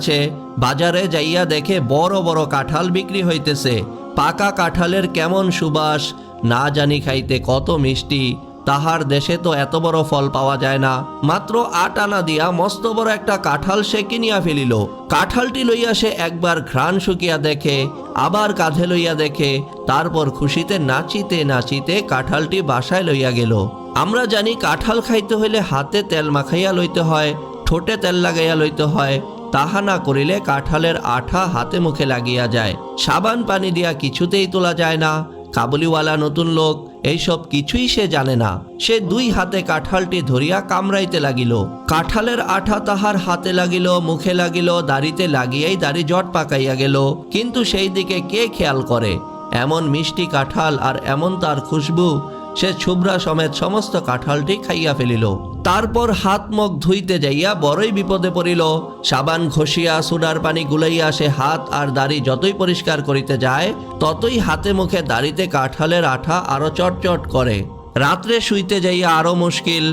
সে বাজারে যাইয়া দেখে বড় বড় কাঁঠাল বিক্রি হইতেছে। পাকা কাঁঠালের কেমন সুবাস, না জানি খাইতে কত মিষ্টি। তাহার দেশে তো এত বড় ফল পাওয়া যায় না। মাত্র 8 আনা দিয়া মস্ত বড় একটা কাঁঠাল সে কিনিয়া ফেলিল। কাঁঠালটি লইয়া সে একবার ঘ্রাণ শুকিয়া দেখে, আবার কাঁধে লইয়া দেখে, তারপর খুশিতে নাচিতে নাচিতে কাঁঠালটি বাসায় লইয়া গেল। আমরা জানি কাঁঠাল খাইতে হইলে হাতে তেল মাখাইয়া লইতে হয়, ঠোঁটে তেল লাগাইয়া লইতে হয়। তাহা না করিলে কাঁঠালের আঠা হাতে মুখে লাগিয়া যায়, সাবান পানি দিয়া কিছুতেই তোলা যায় না। কাবুলিওয়ালা নতুন লোক, এইসব কিছুই সে জানে না। সে 2 হাতে কাঁঠালটি ধরিয়া কামড়াইতে লাগিল। কাঁঠালের আঠা তাহার হাতে লাগিল, মুখে লাগিল, দাড়িতে লাগিয়াই দাড়ি জট পাকাইয়া গেল। কিন্তু সেই দিকে কে খেয়াল করে? এমন মিষ্টি কাঁঠাল আর এমন তার খুশবু। সে ছুবরা সমেত সমস্ত কাঁঠালটি খাইয়া ফেলিল। তারপর হাত মুখ ধুইতে যাইয়া বড়ই বিপদে পড়িল। সাবান ঘষিয়া সুডার পানি গুলাইয়া সে হাত আর দাড়ি যতই পরিষ্কার করিতে যায়, ততই হাতে মুখে দাড়িতে কাঁঠালের আঠা আরো চটচট করে। রাত্রে শুইতে যাইয়া আরো মুশকিল।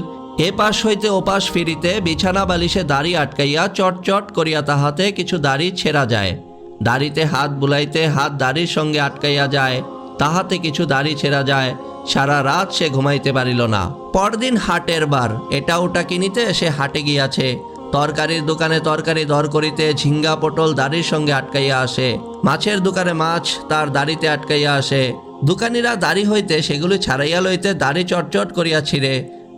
এপাশ হইতে ওপাশ ফিরিতে বিছানা বালিশে দাড়ি আটকাইয়া চটচট করিয়া তাহাতে কিছু দাড়ি ছেঁড়া যায়। দাড়িতে হাত বুলাইতে হাত দাড়ির সঙ্গে আটকাইয়া যায়, তাহাতে কিছু দাড়ি ছেঁড়া যায়। সারা রাত সে ঘুমাইতে পারিল না। পরদিন হাটের বার, এটা ওটা কিনিতে সে হাটে গিয়াছে। তরকারির দোকানে তরকারি দর করিতে ঝিঙ্গা পটল দাড়ির সঙ্গে আটকাইয়া আসে। মাছের দোকানে মাছ তার দাড়িতে আটকাইয়া আসে। দোকানিরা দাড়ি হইতে সেগুলি ছাড়াইয়া লইতে দাড়ি চটচট করিয়া ছিঁড়ে।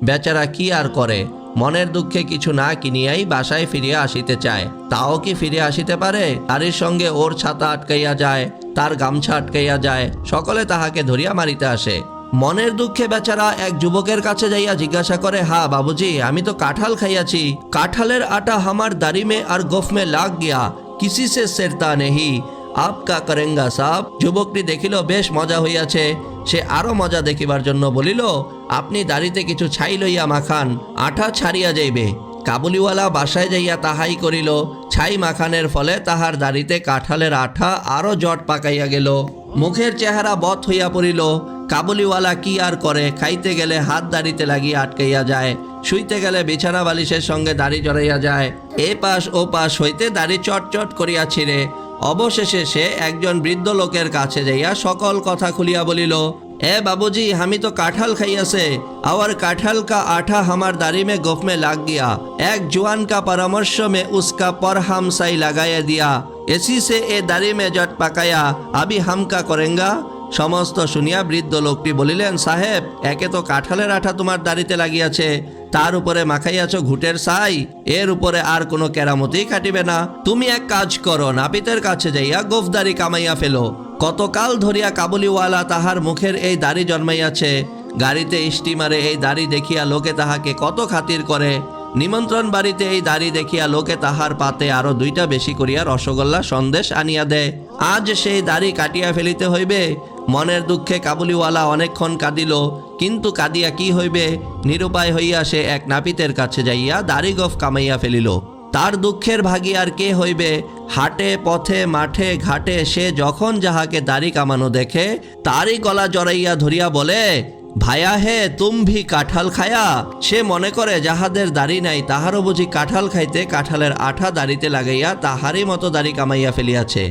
বেচারা কি আর করে, মনের দুঃখে কিছু না কিনিয়াই বাসায় ফিরিয়া আসিতে চায়। তাও কি ফিরে আসিতে পারে? দাড়ির সঙ্গে ওর ছাতা আটকাইয়া যায়, তার গামছা আটকাইয়া যায়। সকলে তাহাকে ধরিয়া মারিতে আসে। মনের দুঃখে বেচারা এক যুবকের কাছে যাইয়া জিজ্ঞাসা করে, হা বাবুজি, আমি তো কাঁঠাল খাইয়াছি, কাঁঠালের আটা হামার দাড়ি মে আর গোফ মে লাগ গিয়া, কিসি সে সেরতা নেহি, আপ কা করেঙ্গা সাব। যুবকটি দেখিল বেশ মজা হইয়াছে। সে আরো মজা দেখিবার জন্য বলিল, আপনি দাড়িতে কিছু ছাই লইয়া মাখান, আঠা ছাড়িয়া যাইবে। কাবুলিওয়ালা বাসায় যাইয়া তাহাই করিল। ছাই মাখানের ফলে তাহার দাড়িতে কাঁঠালের আঠা আরো জট পাকাইয়া গেল। মুখের চেহারা বত হইয়া পড়িল। কাবুলিওয়ালা কি আর করে, খাইতে গেলে হাত দাড়িতে লাগিয়ে আটকাইয়া যায়, শুইতে গেলে বিছানা বালিশের সঙ্গে দাড়ি জড়াইয়া যায়। এ পাশ ও পাশ হইতে দাড়ি চটচট করিয়া ছিঁড়ে। অবশেষে সে একজন বৃদ্ধ লোকের কাছে যাইয়া সকল কথা খুলিয়া বলিল, এ বাবুজি, আমি তো কাঁঠাল খাইয়াছে, और काठल का आठा हमार दाढ़ी में गोफ में लग गया। एक जुआन का परामर्श में उसका पर हम सही लगाया दिया, इसी से ए दाढ़ी में जट पकाया, अभी हम का करेंगा। समस्त शुनिया बृद्ध लोकटी बलिलेन, साहेब, एके तो काठालेर आठा तुम्हार दाड़ीते लागियाछे, तार उपरे माखाइयाछो घुटेर छाई, एर उपरे आर कोनो केरामती काटिबे ना। तुमी एक काज करो, नापितेर काछे जाइया गोफदारी कामाइया फेलो। कतकाल धरिया काबुलिवाला ताहार मुखेर এই দাড়ি জন্মাইয়াছে। গাড়িতে স্টিমারে এই দাড়ি দেখিয়া লোকে তাহাকে কত খাতির করে। নিমন্ত্রণ বাড়িতে এই দাড়ি দেখিয়া লোকে তাহার পাতে আরো 2টা বেশি করিয়া রসগোল্লা সন্দেশ আনিয়া দেয়। আজ সেই দাড়ি কাটিয়া ফেলিতে হইবে। মনের দুঃখে কাবুলিওয়ালা অনেকক্ষণ কাঁদিল, কিন্তু কাঁদিয়া কি হইবে? নিরুপায় হইয়া সে এক নাপিতের কাছে যাইয়া দাড়ি গোফ কামাইয়া ফেলিল। তার দুঃখের ভাগী আর কে হইবে? হাটে পথে মাঠে ঘাটে সে যখন যাহাকে দাড়ি কামানো দেখে, তারই গলা জড়াইয়া ধরিয়া বলে, ভায়া হে তুম ভি কাঁঠাল খায়া। সে মনে করে যাহাদের দাড়ি নাই তাহারও বুঝি কাঁঠাল খাইতে কাঁঠালের আঠা দাড়িতে লাগাইয়া তাহারই মতো দাড়ি কামাইয়া ফেলিয়াছে।